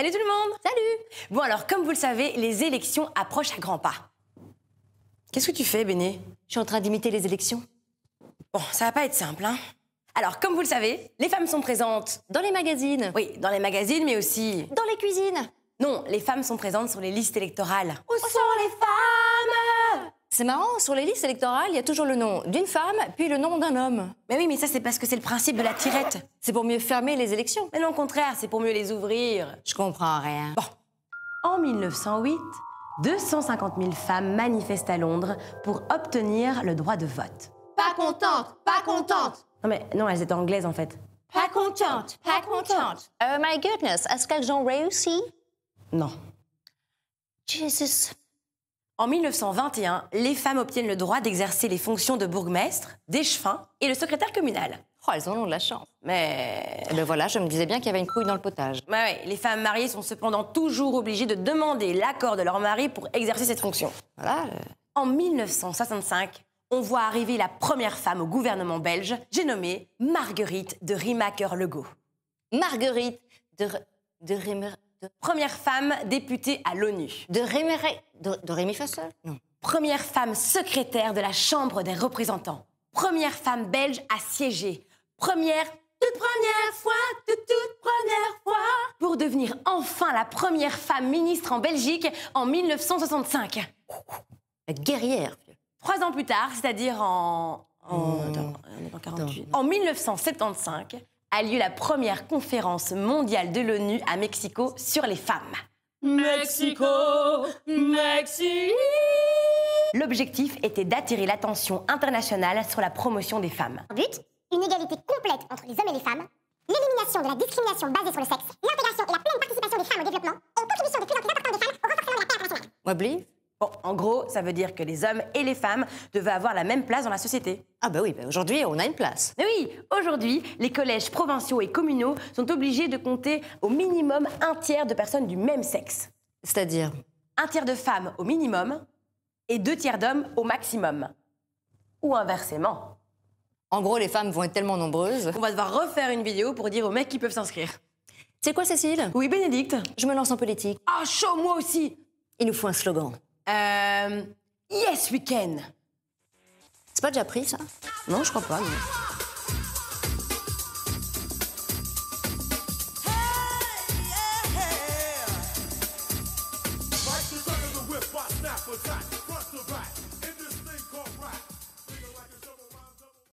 Salut tout le monde! Salut! Bon alors, comme vous le savez, les élections approchent à grands pas. Qu'est-ce que tu fais, Béné? Je suis en train d'imiter les élections. Bon, ça va pas être simple, hein? Alors, comme vous le savez, les femmes sont présentes... Dans les magazines. Oui, dans les magazines, mais aussi... Dans les cuisines. Non, les femmes sont présentes sur les listes électorales. Où sont les femmes? C'est marrant, sur les listes électorales, il y a toujours le nom d'une femme, puis le nom d'un homme. Mais oui, mais ça, c'est parce que c'est le principe de la tirette. C'est pour mieux fermer les élections. Mais non, au contraire, c'est pour mieux les ouvrir. Je comprends rien. Bon. En 1908, 250 000 femmes manifestent à Londres pour obtenir le droit de vote. Pas contente, pas contente. Non, mais non, elles étaient anglaises, en fait. Pas contente, pas contente. Oh my goodness, est-ce qu'elles ont réussi? Non. Jesus. En 1921, les femmes obtiennent le droit d'exercer les fonctions de bourgmestre, d'échevin et de secrétaire communal. Oh, elles en ont de la chance. Mais... Eh ben voilà, je me disais bien qu'il y avait une couille dans le potage. Ouais, les femmes mariées sont cependant toujours obligées de demander l'accord de leur mari pour exercer cette fonction. Voilà. En 1965, on voit arriver la première femme au gouvernement belge, j'ai nommé Marguerite de Remaker-Legault. Marguerite de Première femme députée à l'ONU. de Rémi Fossel? Non. Première femme secrétaire de la Chambre des représentants. Première femme belge à siéger. Toute première fois, pour devenir enfin la première femme ministre en Belgique en 1965. La guerrière. 3 ans plus tard, c'est-à-dire en 1975, a lieu la première conférence mondiale de l'ONU à Mexico sur les femmes. Mexico. L'objectif était d'attirer l'attention internationale sur la promotion des femmes. But, une égalité complète entre les hommes et les femmes, l'élimination de la discrimination basée sur le sexe, l'intégration et la pleine participation des femmes au développement, et une contribution de plus en plus importante des femmes au renforcement de la paix internationale. Wabli? Bon, en gros, ça veut dire que les hommes et les femmes devaient avoir la même place dans la société. Ah bah oui, aujourd'hui, on a une place. Mais oui, aujourd'hui, les collèges provinciaux et communaux sont obligés de compter au minimum 1/3 de personnes du même sexe. C'est-à-dire? 1/3 de femmes au minimum et 2/3 d'hommes au maximum. Ou inversement. En gros, les femmes vont être tellement nombreuses. On va devoir refaire une vidéo pour dire aux mecs qui peuvent s'inscrire. C'est quoi, Cécile? Oui, Bénédicte? Je me lance en politique. Ah, chaud, moi aussi! Il nous faut un slogan. Yes, we can! C'est pas déjà pris, ça? Non, je crois pas. Mais...